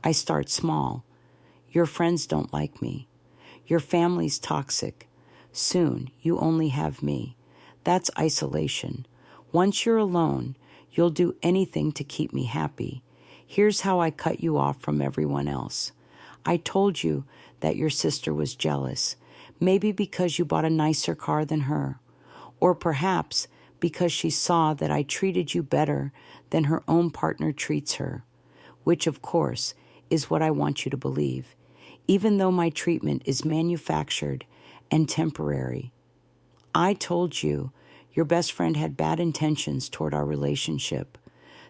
I start small. Your friends don't like me. Your family's toxic. Soon, you only have me. That's isolation. Once you're alone, you'll do anything to keep me happy. Here's how I cut you off from everyone else. I told you that your sister was jealous, maybe because you bought a nicer car than her, or perhaps because she saw that I treated you better than her own partner treats her, which, of course, is what I want you to believe, even though my treatment is manufactured and temporary. I told you your best friend had bad intentions toward our relationship,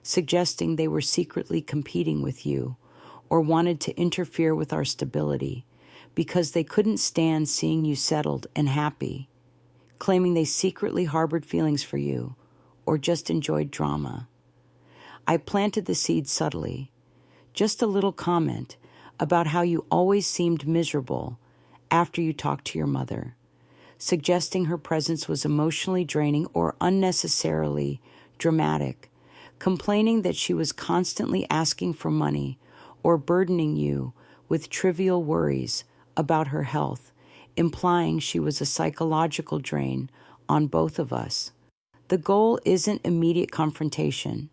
suggesting they were secretly competing with you or wanted to interfere with our stability because they couldn't stand seeing you settled and happy, claiming they secretly harbored feelings for you or just enjoyed drama. I planted the seed subtly, just a little comment about how you always seemed miserable after you talked to your mother, suggesting her presence was emotionally draining or unnecessarily dramatic, complaining that she was constantly asking for money or burdening you with trivial worries about her health, implying she was a psychological drain on both of us. The goal isn't immediate confrontation.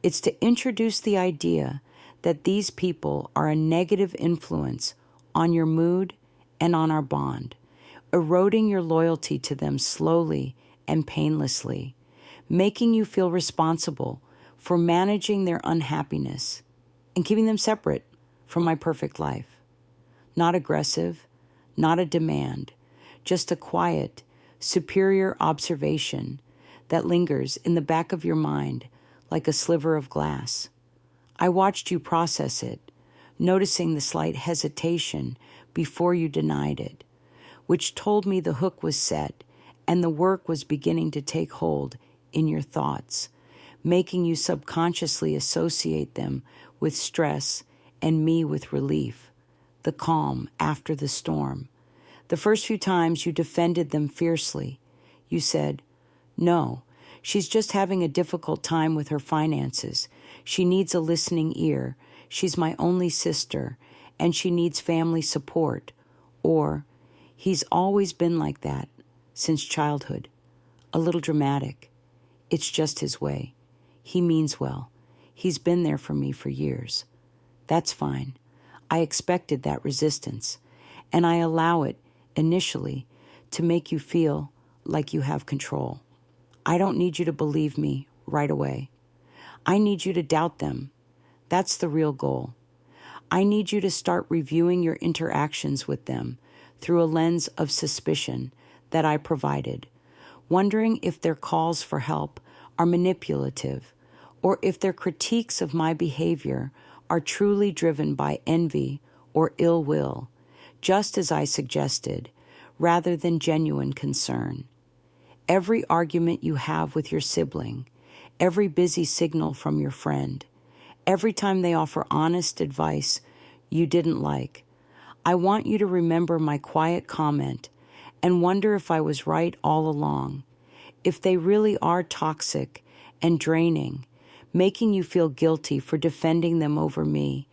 It's to introduce the idea that these people are a negative influence on your mood and on our bond, eroding your loyalty to them slowly and painlessly, making you feel responsible for managing their unhappiness and keeping them separate from my perfect life. Not aggressive, not a demand, just a quiet, superior observation that lingers in the back of your mind like a sliver of glass. I watched you process it, noticing the slight hesitation before you denied it, which told me the hook was set and the work was beginning to take hold in your thoughts, making you subconsciously associate them with stress and me with relief, the calm after the storm. The first few times you defended them fiercely. You said, "No, she's just having a difficult time with her finances. She needs a listening ear. She's my only sister, and she needs family support." Or, "He's always been like that, since childhood. A little dramatic. It's just his way. He means well. He's been there for me for years." That's fine. I expected that resistance, and I allow it initially to make you feel like you have control. I don't need you to believe me right away. I need you to doubt them. That's the real goal. I need you to start reviewing your interactions with them through a lens of suspicion that I provided, wondering if their calls for help are manipulative or if their critiques of my behavior are truly driven by envy or ill will, just as I suggested, rather than genuine concern. Every argument you have with your sibling, every busy signal from your friend, every time they offer honest advice you didn't like, I want you to remember my quiet comment and wonder if I was right all along, if they really are toxic and draining, making you feel guilty for defending them over me,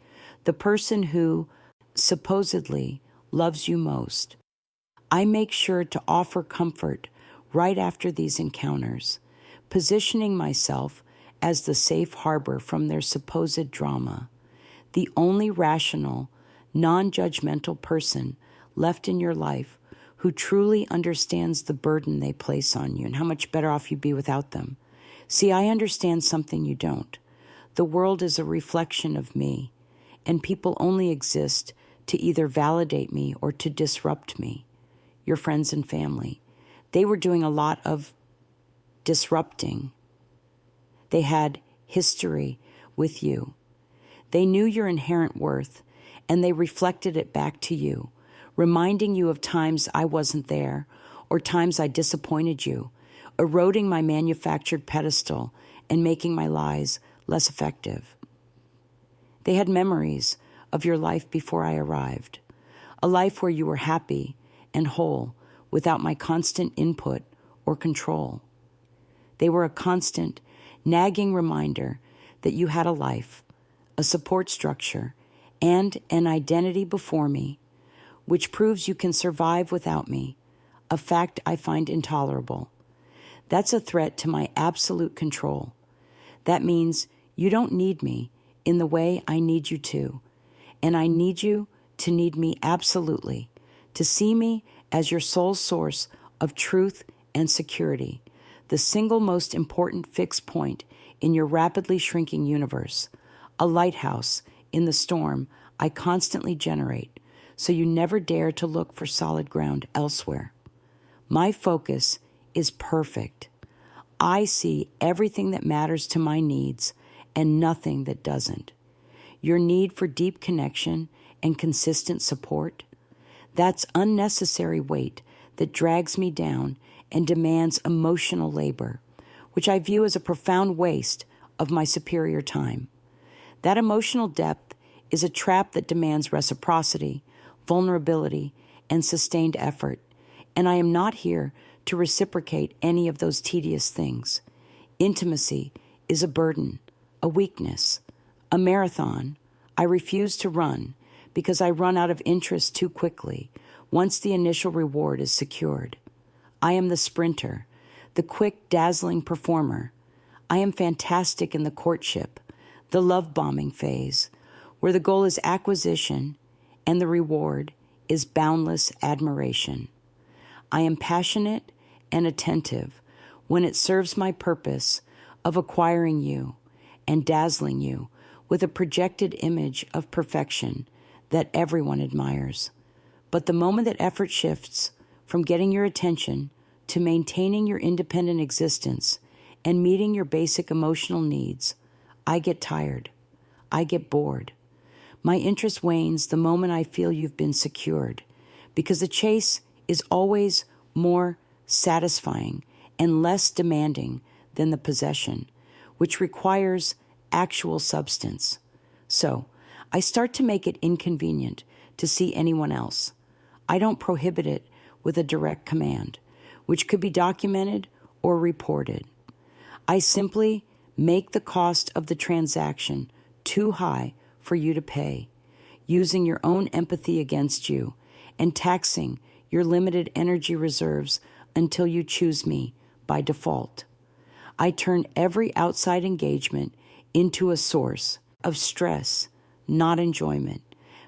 the person who supposedly loves you most. I make sure to offer comfort right after these encounters, positioning myself as the safe harbor from their supposed drama, the only rational, non-judgmental person left in your life who truly understands the burden they place on you and how much better off you'd be without them. See, I understand something you don't. The world is a reflection of me, and people only exist to either validate me or to disrupt me. Your friends and family, they were doing a lot of disrupting. They had history with you. They knew your inherent worth, and they reflected it back to you, reminding you of times I wasn't there or times I disappointed you, eroding my manufactured pedestal and making my lies less effective. They had memories of your life before I arrived, a life where you were happy and whole without my constant input or control. They were a constant, nagging reminder that you had a life, a support structure, and an identity before me, which proves you can survive without me, a fact I find intolerable. That's a threat to my absolute control. That means you don't need me in the way I need you to, and I need you to need me absolutely, to see me as your sole source of truth and security, the single most important fixed point in your rapidly shrinking universe, a lighthouse in the storm I constantly generate, so you never dare to look for solid ground elsewhere. My focus is perfect. I see everything that matters to my needs and nothing that doesn't. Your need for deep connection and consistent support, that's unnecessary weight that drags me down and demands emotional labor, which I view as a profound waste of my superior time. That emotional depth is a trap that demands reciprocity, vulnerability, and sustained effort, and I am not here to reciprocate any of those tedious things. Intimacy is a burden, a weakness, a marathon I refuse to run because I run out of interest too quickly once the initial reward is secured. I am the sprinter, the quick, dazzling performer. I am fantastic in the courtship, the love-bombing phase, where the goal is acquisition and the reward is boundless admiration. I am passionate and attentive when it serves my purpose of acquiring you and dazzling you with a projected image of perfection that everyone admires. But the moment that effort shifts from getting your attention to maintaining your independent existence and meeting your basic emotional needs, I get tired. I get bored. My interest wanes the moment I feel you've been secured, because the chase is always more satisfying and less demanding than the possession, which requires actual substance. So, I start to make it inconvenient to see anyone else. I don't prohibit it with a direct command, which could be documented or reported. I simply make the cost of the transaction too high for you to pay, using your own empathy against you and taxing your limited energy reserves until you choose me by default. I turn every outside engagement into a source of stress, not enjoyment,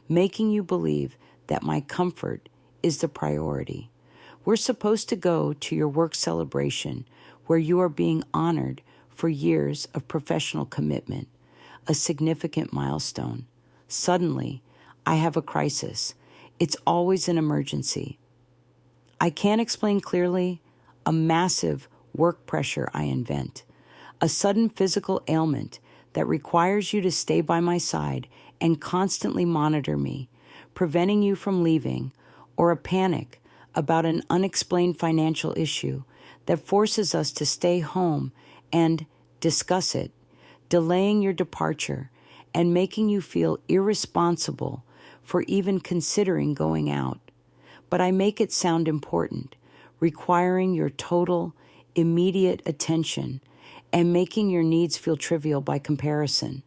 making you believe that my comfort is the priority. We're supposed to go to your work celebration where you are being honored for years of professional commitment, a significant milestone. Suddenly, I have a crisis. It's always an emergency. I can't explain clearly a massive work pressure I invent, a sudden physical ailment that requires you to stay by my side and constantly monitor me, preventing you from leaving, or a panic about an unexplained financial issue that forces us to stay home and discuss it, delaying your departure and making you feel irresponsible for even considering going out. But I make it sound important, requiring your total, immediate attention and making your needs feel trivial by comparison.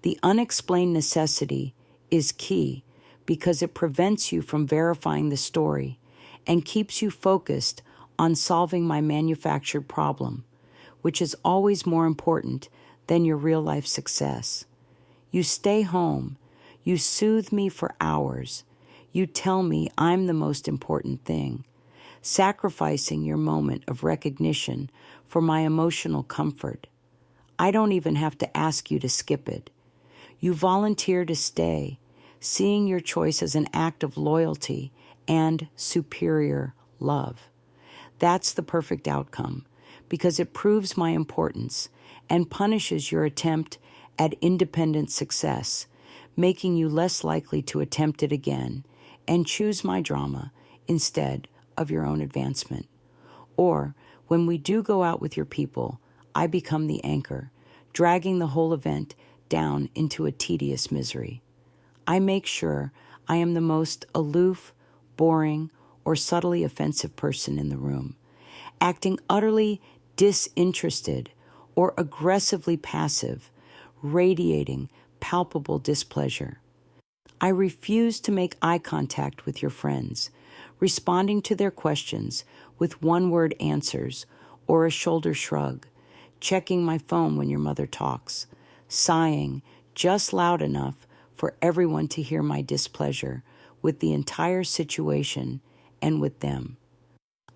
The unexplained necessity is key because it prevents you from verifying the story and keeps you focused on solving my manufactured problem, which is always more important than your real-life success. You stay home. You soothe me for hours. You tell me I'm the most important thing, sacrificing your moment of recognition for my emotional comfort. I don't even have to ask you to skip it. You volunteer to stay, seeing your choice as an act of loyalty and superior love. That's the perfect outcome, because it proves my importance and punishes your attempt at independent success, making you less likely to attempt it again and choose my drama instead of your own advancement. Or, when we do go out with your people, I become the anchor, dragging the whole event down into a tedious misery. I make sure I am the most aloof, boring, or subtly offensive person in the room, acting utterly disinterested or aggressively passive, radiating palpable displeasure. I refuse to make eye contact with your friends, responding to their questions with one-word answers or a shoulder shrug, checking my phone when your mother talks, sighing just loud enough for everyone to hear my displeasure with the entire situation and with them.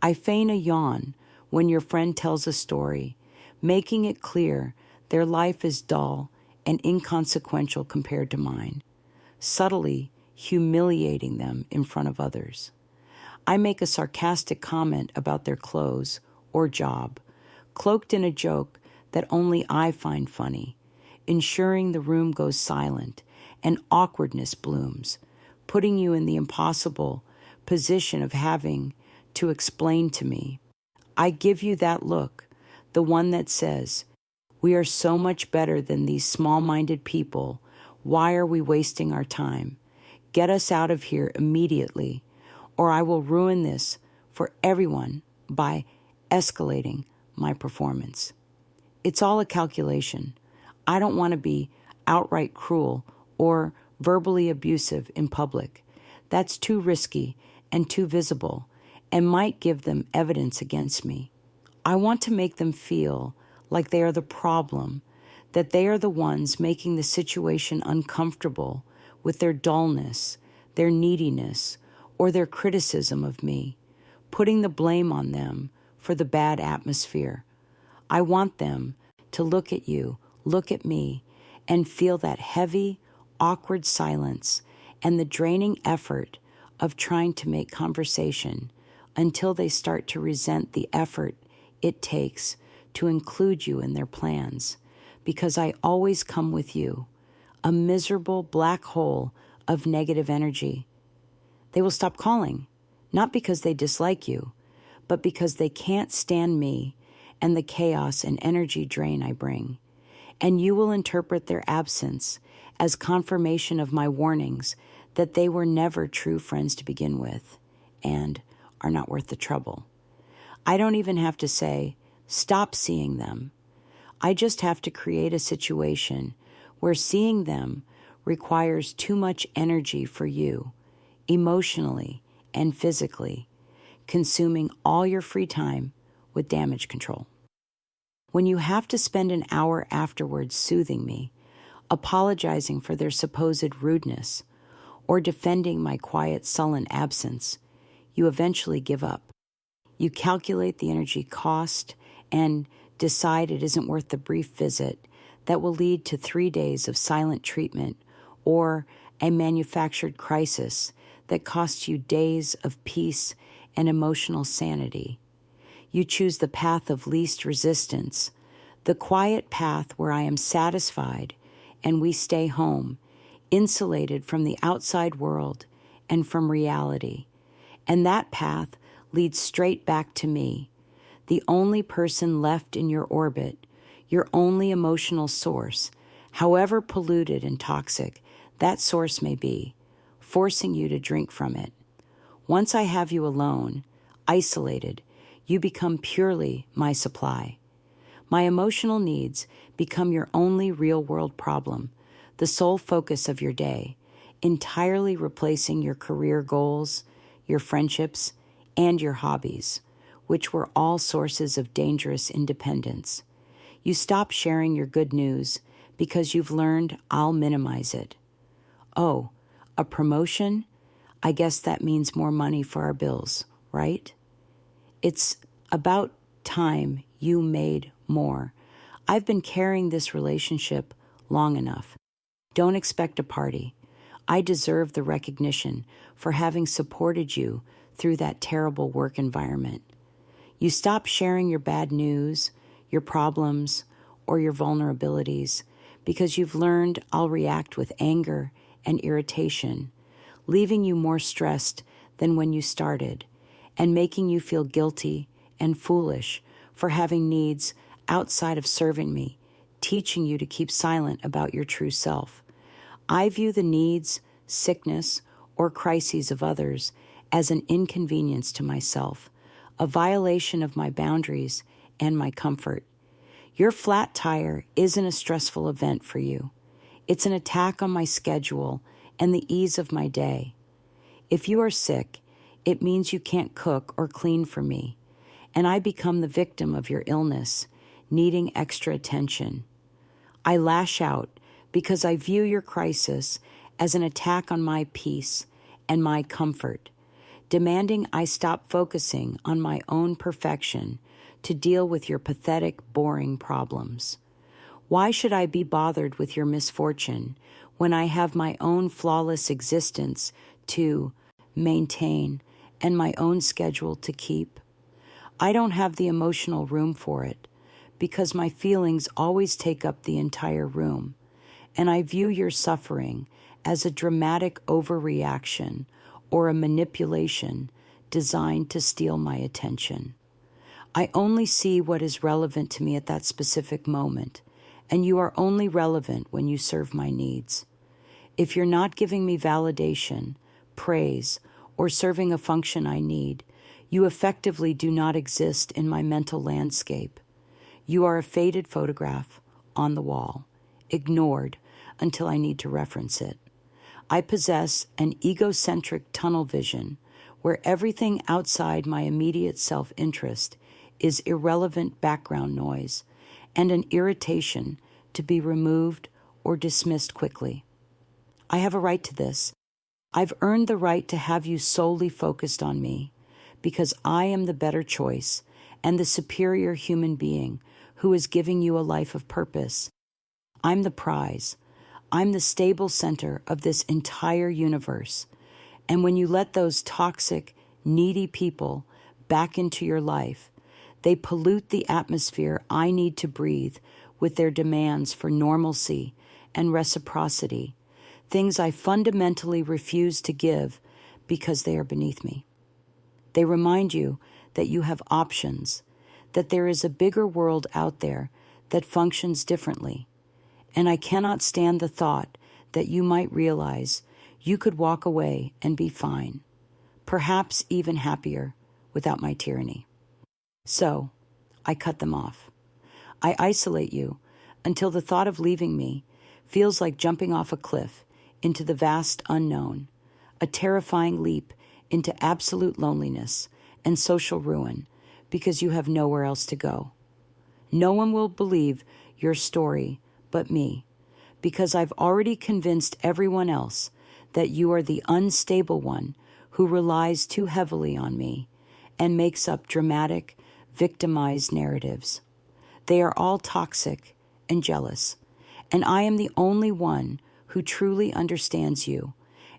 I feign a yawn when your friend tells a story, making it clear their life is dull and inconsequential compared to mine, subtly humiliating them in front of others. I make a sarcastic comment about their clothes or job, cloaked in a joke that only I find funny, ensuring the room goes silent and awkwardness blooms, putting you in the impossible position of having to explain to me. I give you that look, the one that says, "We are so much better than these small-minded people. Why are we wasting our time? Get us out of here immediately, or I will ruin this for everyone by escalating my performance." It's all a calculation. I don't want to be outright cruel or verbally abusive in public. That's too risky and too visible and might give them evidence against me. I want to make them feel like they are the problem, that they are the ones making the situation uncomfortable with their dullness, their neediness, or their criticism of me, putting the blame on them for the bad atmosphere. I want them to look at you, look at me, and feel that heavy, awkward silence and the draining effort of trying to make conversation until they start to resent the effort it takes to include you in their plans, because I always come with you, a miserable black hole of negative energy. They will stop calling, not because they dislike you, but because they can't stand me and the chaos and energy drain I bring. And you will interpret their absence as confirmation of my warnings that they were never true friends to begin with and are not worth the trouble. I don't even have to say, stop seeing them. I just have to create a situation where seeing them requires too much energy for you, emotionally and physically, consuming all your free time with damage control. When you have to spend an hour afterwards soothing me, apologizing for their supposed rudeness, or defending my quiet, sullen absence, you eventually give up. You calculate the energy cost and decide it isn't worth the brief visit that will lead to 3 days of silent treatment or a manufactured crisis that costs you days of peace and emotional sanity. You choose the path of least resistance, the quiet path where I am satisfied and we stay home, insulated from the outside world and from reality. And that path leads straight back to me, the only person left in your orbit, your only emotional source, however polluted and toxic that source may be, forcing you to drink from it. Once I have you alone, isolated, you become purely my supply. My emotional needs become your only real-world problem, the sole focus of your day, entirely replacing your career goals, your friendships, and your hobbies, which were all sources of dangerous independence. You stop sharing your good news because you've learned I'll minimize it. Oh, a promotion? I guess that means more money for our bills, right? It's about time you made more. I've been carrying this relationship long enough. Don't expect a party. I deserve the recognition for having supported you through that terrible work environment. You stop sharing your bad news, your problems, or your vulnerabilities because you've learned I'll react with anger and irritation, leaving you more stressed than when you started and making you feel guilty and foolish for having needs outside of serving me, teaching you to keep silent about your true self. I view the needs, sickness, or crises of others as an inconvenience to myself, a violation of my boundaries and my comfort. Your flat tire isn't a stressful event for you. It's an attack on my schedule and the ease of my day. If you are sick, it means you can't cook or clean for me, and I become the victim of your illness, needing extra attention. I lash out because I view your crisis as an attack on my peace and my comfort, demanding I stop focusing on my own perfection to deal with your pathetic, boring problems. Why should I be bothered with your misfortune when I have my own flawless existence to maintain and my own schedule to keep? I don't have the emotional room for it because my feelings always take up the entire room, and I view your suffering as a dramatic overreaction or a manipulation designed to steal my attention. I only see what is relevant to me at that specific moment, and you are only relevant when you serve my needs. If you're not giving me validation, praise, or serving a function I need, you effectively do not exist in my mental landscape. You are a faded photograph on the wall, ignored until I need to reference it. I possess an egocentric tunnel vision where everything outside my immediate self-interest is irrelevant background noise and an irritation to be removed or dismissed quickly. I have a right to this. I've earned the right to have you solely focused on me because I am the better choice and the superior human being who is giving you a life of purpose. I'm the prize. I'm the stable center of this entire universe. And when you let those toxic, needy people back into your life, they pollute the atmosphere I need to breathe with their demands for normalcy and reciprocity, things I fundamentally refuse to give because they are beneath me. They remind you that you have options, that there is a bigger world out there that functions differently, and I cannot stand the thought that you might realize you could walk away and be fine, perhaps even happier without my tyranny. So, I cut them off. I isolate you until the thought of leaving me feels like jumping off a cliff into the vast unknown, a terrifying leap into absolute loneliness and social ruin because you have nowhere else to go. No one will believe your story but me, because I've already convinced everyone else that you are the unstable one who relies too heavily on me and makes up dramatic, victimized narratives. They are all toxic and jealous, and I am the only one who truly understands you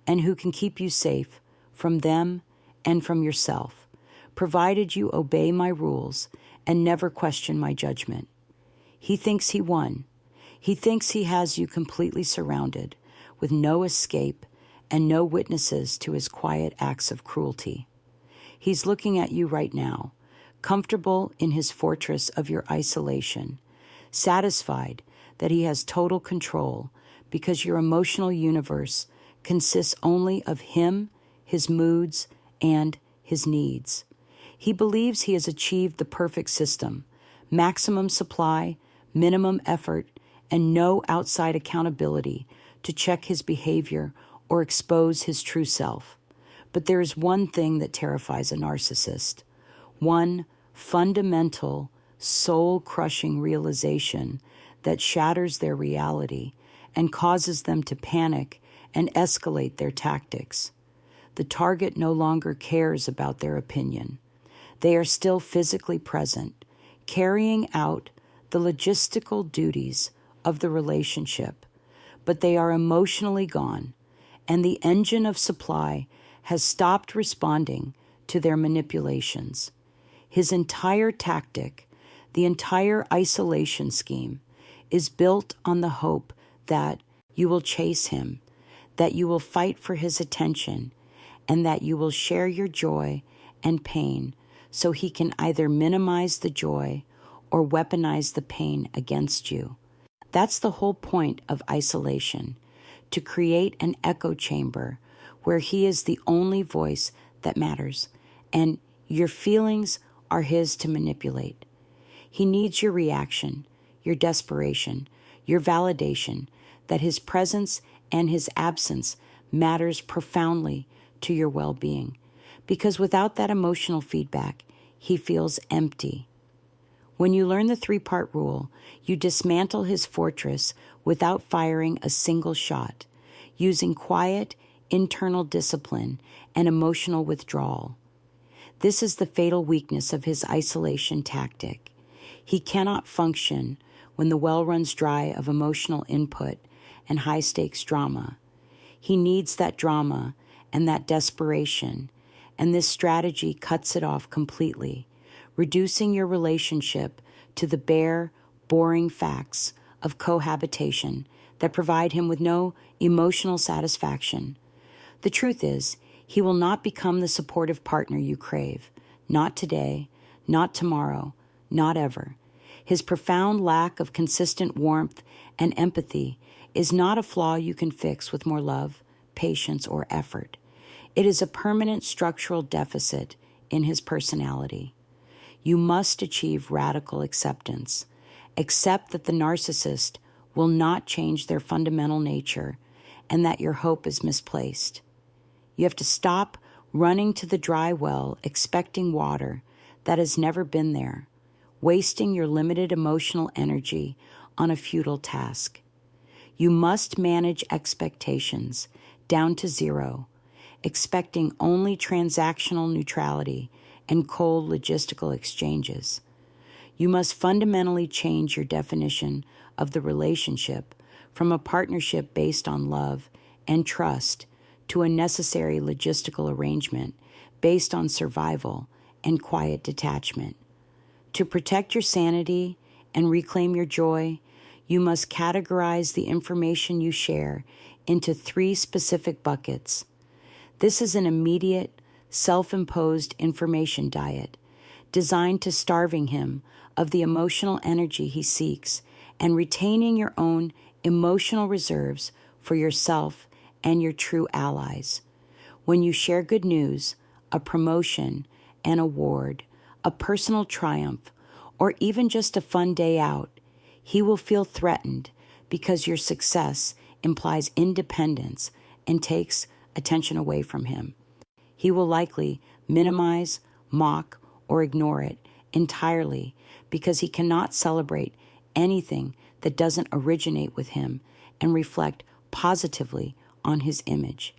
and who can keep you safe from them and from yourself, provided you obey my rules and never question my judgment. He thinks he won. He thinks he has you completely surrounded, with no escape and no witnesses to his quiet acts of cruelty. He's looking at you right now, comfortable in his fortress of your isolation, satisfied that he has total control because your emotional universe consists only of him, his moods, and his needs. He believes he has achieved the perfect system, maximum supply, minimum effort, and no outside accountability to check his behavior or expose his true self. But there is one thing that terrifies a narcissist, one fundamental, soul-crushing realization that shatters their reality and causes them to panic and escalate their tactics. The target no longer cares about their opinion. They are still physically present, carrying out the logistical duties of the relationship, but they are emotionally gone, and the engine of supply has stopped responding to their manipulations. His entire tactic, the entire isolation scheme, is built on the hope that you will chase him, that you will fight for his attention, and that you will share your joy and pain so he can either minimize the joy or weaponize the pain against you. That's the whole point of isolation, to create an echo chamber where he is the only voice that matters, and your feelings are his to manipulate. He needs your reaction, your desperation, your validation that his presence and his absence matters profoundly to your well-being, because without that emotional feedback, he feels empty. When you learn the 3-part rule, you dismantle his fortress without firing a single shot, using quiet, internal discipline and emotional withdrawal. This is the fatal weakness of his isolation tactic. He cannot function when the well runs dry of emotional input and high-stakes drama. He needs that drama and that desperation, and this strategy cuts it off completely, reducing your relationship to the bare, boring facts of cohabitation that provide him with no emotional satisfaction. The truth is, he will not become the supportive partner you crave. Not today, not tomorrow, not ever. His profound lack of consistent warmth and empathy is not a flaw you can fix with more love, patience, or effort. It is a permanent structural deficit in his personality. You must achieve radical acceptance. Accept that the narcissist will not change their fundamental nature and that your hope is misplaced. You have to stop running to the dry well expecting water that has never been there, wasting your limited emotional energy on a futile task. You must manage expectations down to zero, expecting only transactional neutrality and cold logistical exchanges. You must fundamentally change your definition of the relationship from a partnership based on love and trust to a necessary logistical arrangement based on survival and quiet detachment. To protect your sanity and reclaim your joy, you must categorize the information you share into 3 specific buckets. This is an immediate, self-imposed information diet designed to starving him of the emotional energy he seeks and retaining your own emotional reserves for yourself and your true allies. When you share good news, a promotion, an award, a personal triumph, or even just a fun day out, he will feel threatened because your success implies independence and takes attention away from him. He will likely minimize, mock, or ignore it entirely because he cannot celebrate anything that doesn't originate with him and reflect positively on his image.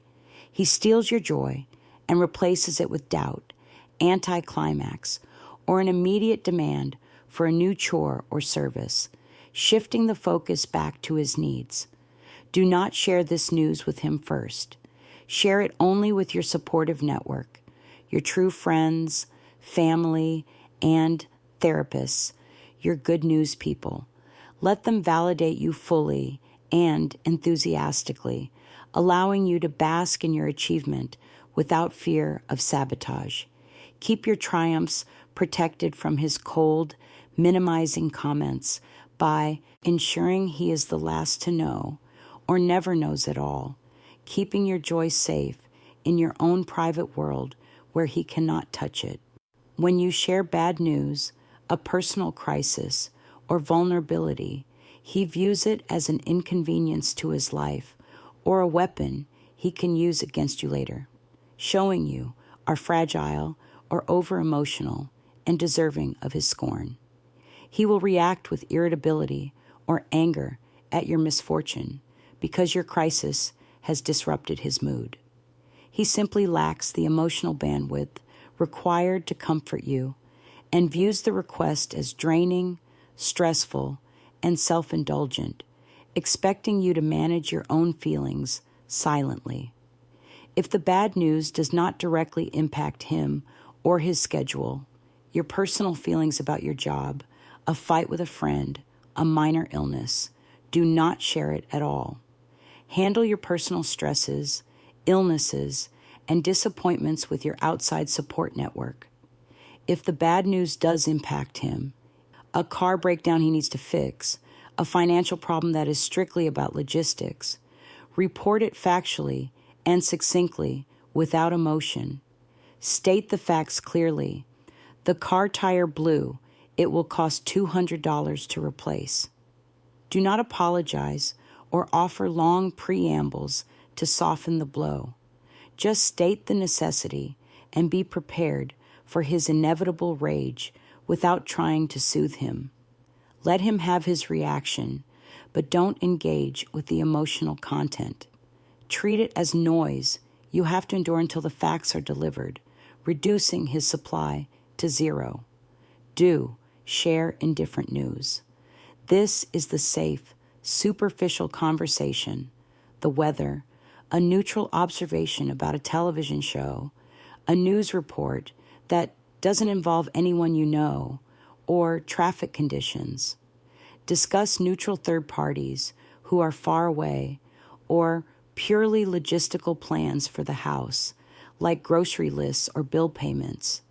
He steals your joy and replaces it with doubt, anticlimax, or an immediate demand for a new chore or service, shifting the focus back to his needs. Do not share this news with him first. Share it only with your supportive network, your true friends, family, and therapists, your good news people. Let them validate you fully and enthusiastically, allowing you to bask in your achievement without fear of sabotage. Keep your triumphs protected from his cold, minimizing comments by ensuring he is the last to know or never knows at all, keeping your joy safe in your own private world where he cannot touch it. When you share bad news, a personal crisis, or vulnerability, he views it as an inconvenience to his life or a weapon he can use against you later, showing you are fragile or over-emotional and deserving of his scorn. He will react with irritability or anger at your misfortune because your crisis has disrupted his mood. He simply lacks the emotional bandwidth required to comfort you and views the request as draining, stressful, and self-indulgent, expecting you to manage your own feelings silently. If the bad news does not directly impact him or his schedule, your personal feelings about your job, a fight with a friend, a minor illness, do not share it at all. Handle your personal stresses, illnesses, and disappointments with your outside support network. If the bad news does impact him, a car breakdown he needs to fix, a financial problem that is strictly about logistics, report it factually and succinctly without emotion. State the facts clearly. The car tire blew. It will cost $200 to replace. Do not apologize or offer long preambles to soften the blow. Just state the necessity and be prepared for his inevitable rage without trying to soothe him. Let him have his reaction, but don't engage with the emotional content. Treat it as noise you have to endure until the facts are delivered, reducing his supply to zero. Do share indifferent news. This is the safe, superficial conversation, the weather, a neutral observation about a television show, a news report that doesn't involve anyone you know, or traffic conditions. Discuss neutral third parties who are far away, or purely logistical plans for the house, like grocery lists or bill payments.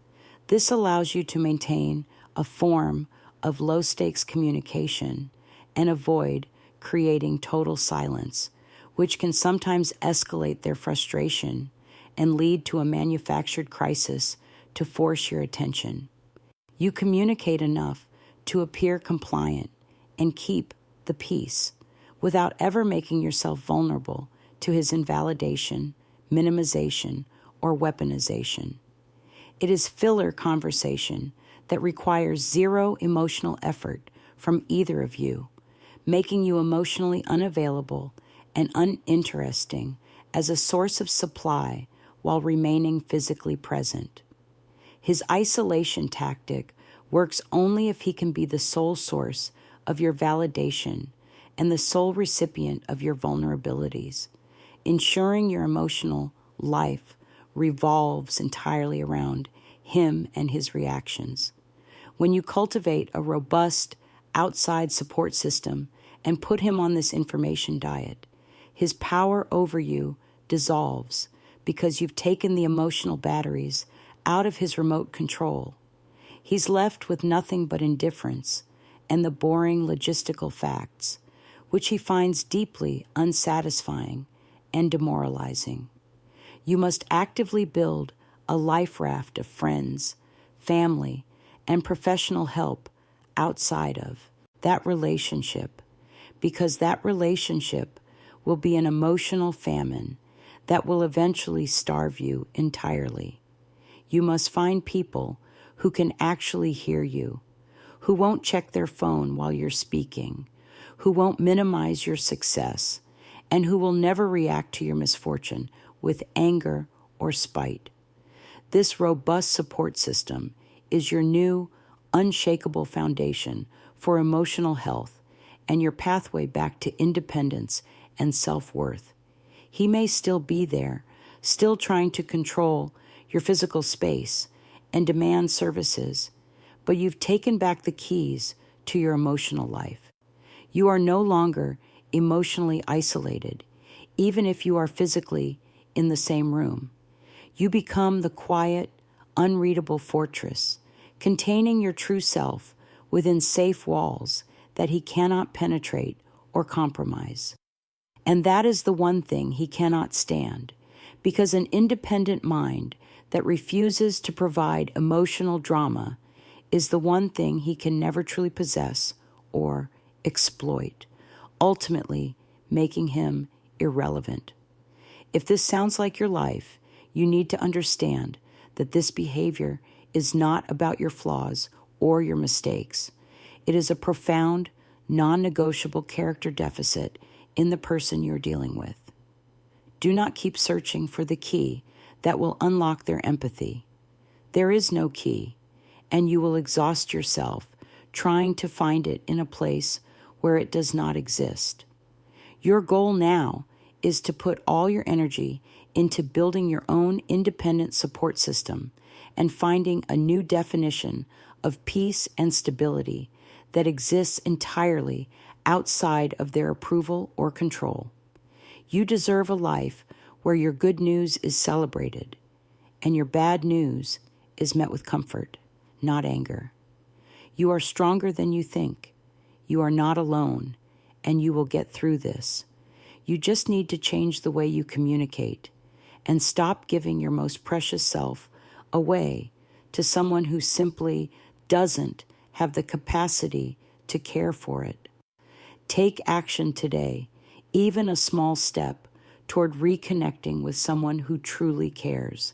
This allows you to maintain a form of low-stakes communication and avoid creating total silence, which can sometimes escalate their frustration and lead to a manufactured crisis to force your attention. You communicate enough to appear compliant and keep the peace without ever making yourself vulnerable to his invalidation, minimization, or weaponization. It is filler conversation that requires zero emotional effort from either of you, making you emotionally unavailable and uninteresting as a source of supply while remaining physically present. His isolation tactic works only if he can be the sole source of your validation and the sole recipient of your vulnerabilities, ensuring your emotional life revolves entirely around him and his reactions. When you cultivate a robust outside support system and put him on this information diet, his power over you dissolves because you've taken the emotional batteries out of his remote control. He's left with nothing but indifference and the boring logistical facts, which he finds deeply unsatisfying and demoralizing. You must actively build a life raft of friends, family, and professional help outside of that relationship, because that relationship will be an emotional famine that will eventually starve you entirely. You must find people who can actually hear you, who won't check their phone while you're speaking, who won't minimize your success, and who will never react to your misfortune with anger or spite. This robust support system is your new, unshakable foundation for emotional health and your pathway back to independence and self-worth. He may still be there, still trying to control your physical space and demand services, but you've taken back the keys to your emotional life. You are no longer emotionally isolated, even if you are physically in the same room. You become the quiet, unreadable fortress, containing your true self within safe walls that he cannot penetrate or compromise. And that is the one thing he cannot stand, because an independent mind that refuses to provide emotional drama is the one thing he can never truly possess or exploit, ultimately making him irrelevant. If this sounds like your life, you need to understand that this behavior is not about your flaws or your mistakes. It is a profound, non-negotiable character deficit in the person you're dealing with. Do not keep searching for the key that will unlock their empathy. There is no key, and you will exhaust yourself trying to find it in a place where it does not exist. Your goal now is to put all your energy into building your own independent support system and finding a new definition of peace and stability that exists entirely outside of their approval or control. You deserve a life where your good news is celebrated and your bad news is met with comfort, not anger. You are stronger than you think. You are not alone, and you will get through this. You just need to change the way you communicate and stop giving your most precious self away to someone who simply doesn't have the capacity to care for it. Take action today, even a small step, toward reconnecting with someone who truly cares.